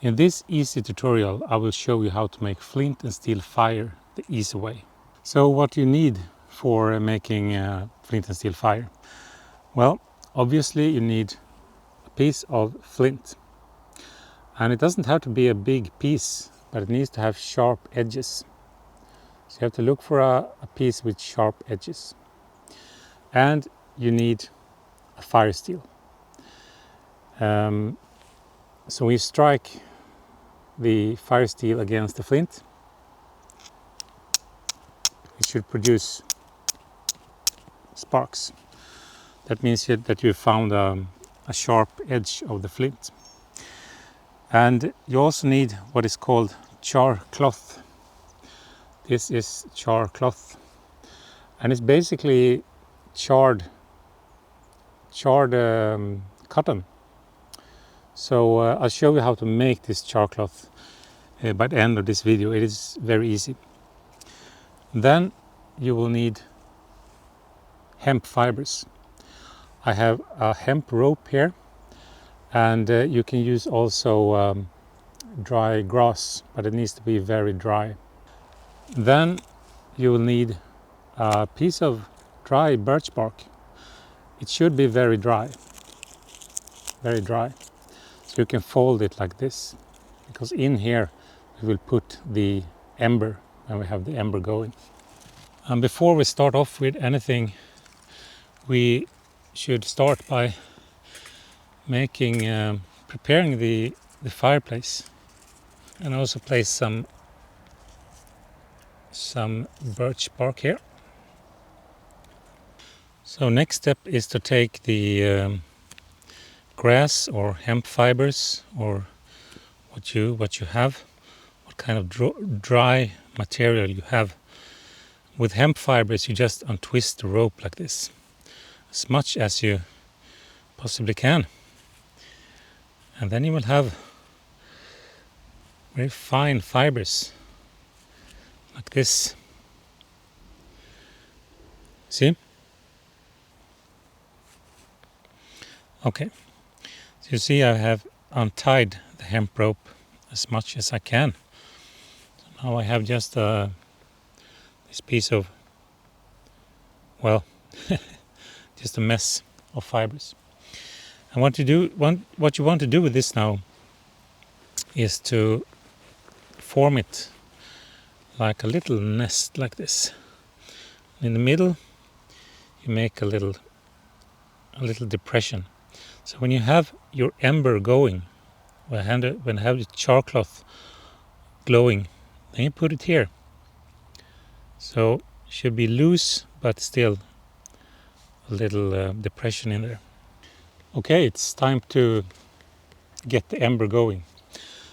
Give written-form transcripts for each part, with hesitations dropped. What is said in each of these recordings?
In this easy tutorial I will show you how to make flint and steel fire the easy way. So what you need for making flint and steel fire? Well, obviously you need a piece of flint, and it doesn't have to be a big piece, but it needs to have sharp edges. So you have to look for a piece with sharp edges, and you need a fire steel. So we strike the fire steel against the flint. It should produce sparks. That means that you found a sharp edge of the flint. And you also need what is called char cloth. This is char cloth, and it's basically charred cotton. So I'll show you how to make this char cloth by the end of this video. It is very easy. Then you will need hemp fibers. I have a hemp rope here, and you can use also dry grass, but it needs to be very dry. Then you will need a piece of dry birch bark. It should be very dry, so you can fold it like this, because in here we will put the ember when we have the ember going. And before we start off with anything, we should start by preparing the fireplace, and also place some birch bark here. So next step is to take the grass or hemp fibers, or what you have, what kind of dry material you have. With hemp fibers you just untwist the rope like this, as much as you possibly can, and then you will have very fine fibers like this. See? Okay, so you see I have untied the hemp rope as much as I can. So now I have just this piece of, well, just a mess of fibers. And what you want to do with this now is to form it like a little nest like this. In the middle you make a little depression. So when you have your ember going, when I have the char cloth glowing, then you put it here. So it should be loose, but still a little depression in there. Okay, it's time to get the ember going.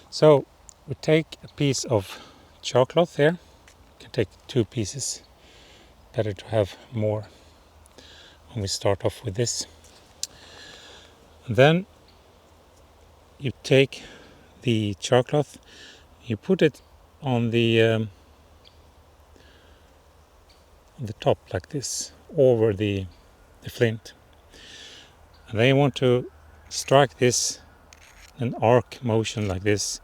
So we take a piece of char cloth here. You can take 2 pieces. Better to have more when we start off with this. And then you take the char cloth, you put it on the top like this, over the flint. And then you want to strike this in an arc motion like this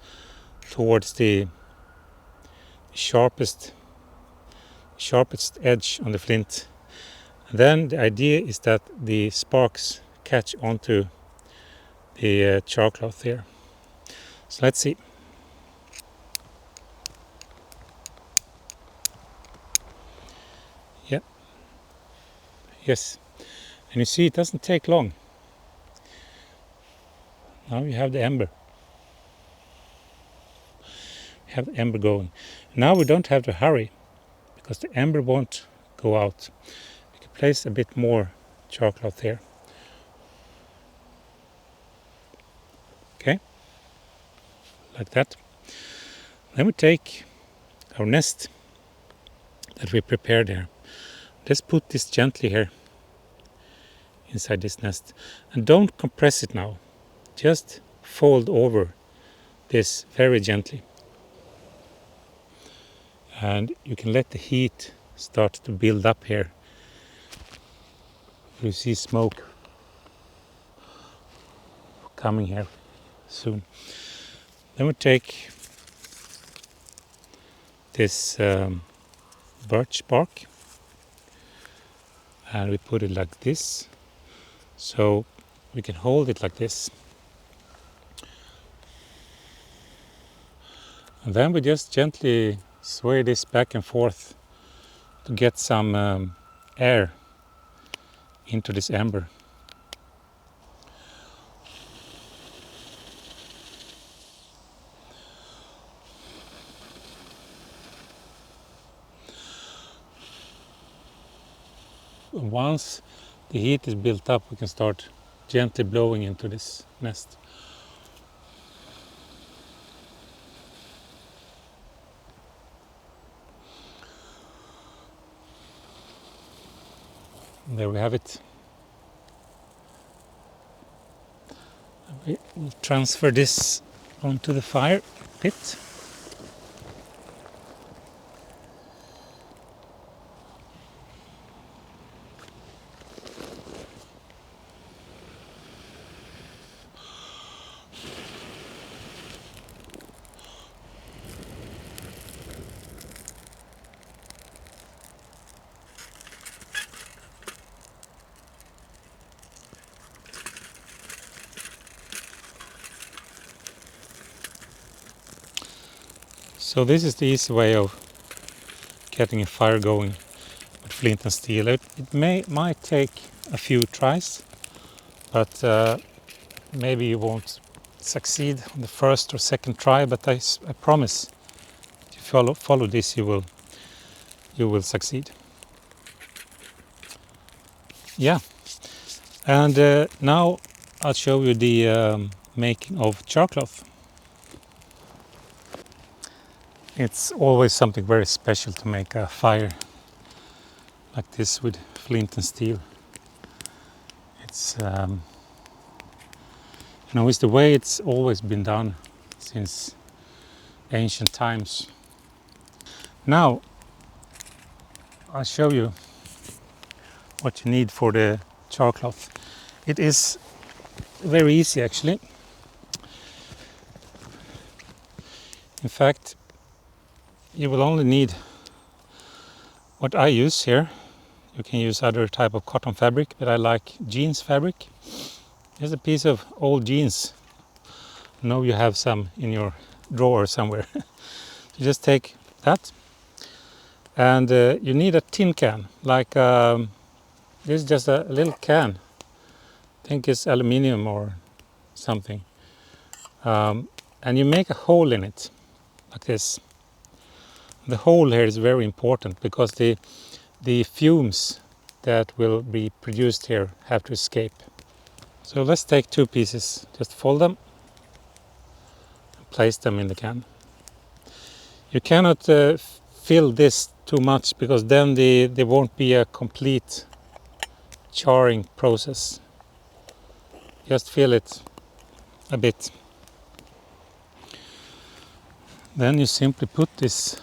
towards the sharpest edge on the flint. And then the idea is that the sparks catch onto the char cloth here. So let's see. Yeah. Yes. And you see it doesn't take long. Now you have the ember. We have the ember going. Now we don't have to hurry, because the ember won't go out. We can place a bit more char cloth here. Okay, like that. Then we take our nest that we prepared here. Let's put this gently here inside this nest, and don't compress it now. Just fold over this very gently, and you can let the heat start to build up here. You see smoke coming here soon. Then we take this birch bark and we put it like this, so we can hold it like this. And then we just gently sway this back and forth to get some air into this ember. Once the heat is built up, we can start gently blowing into this nest. And there we have it. We will transfer this onto the fire pit. So this is the easy way of getting a fire going with flint and steel. It might take a few tries, but maybe you won't succeed on the first or second try. But I promise, if you follow this, you will succeed. Yeah, and now I'll show you the making of char cloth. It's always something very special to make a fire like this with flint and steel. It's it's the way it's always been done since ancient times. Now I'll show you what you need for the char cloth. It is very easy actually. In fact, you will only need what I use here. You can use other type of cotton fabric, but I like jeans fabric. Here's a piece of old jeans. I know you have some in your drawer somewhere. So just take that, and you need a tin can. Like this is just a little can. I think it's aluminium or something. And you make a hole in it, like this. The hole here is very important because the fumes that will be produced here have to escape. So let's take two pieces, just fold them, and place them in the can. You cannot fill this too much because then there won't be a complete charring process. Just fill it a bit. Then you simply put this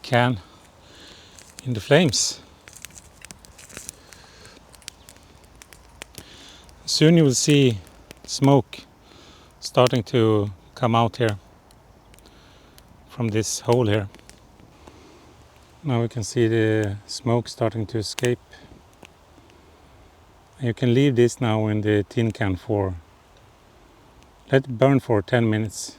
can in the flames. Soon you will see smoke starting to come out here from this hole here. Now we can see the smoke starting to escape. You can leave this now in the tin can let it burn for 10 minutes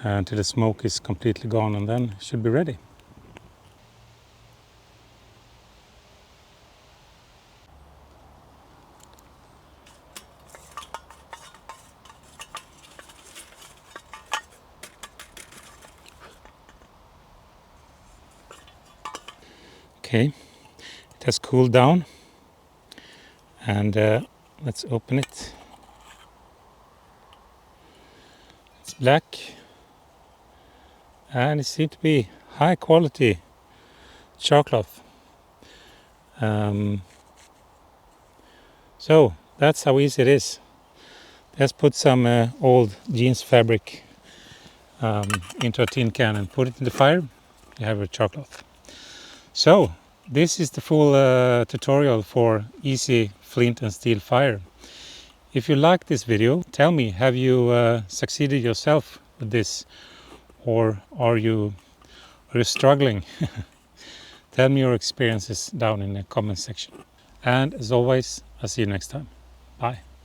until the smoke is completely gone, and then it should be ready. Okay, it has cooled down, and let's open it. It's black, and it seems to be high quality char cloth. So that's how easy it is. Let's put some old jeans fabric into a tin can and put it in the fire. You have a char cloth. So this is the full tutorial for easy flint and steel fire. If you like this video, tell me, have you succeeded yourself with this, or are you struggling? Tell me your experiences down in the comment section. And as always, I'll see you next time. Bye.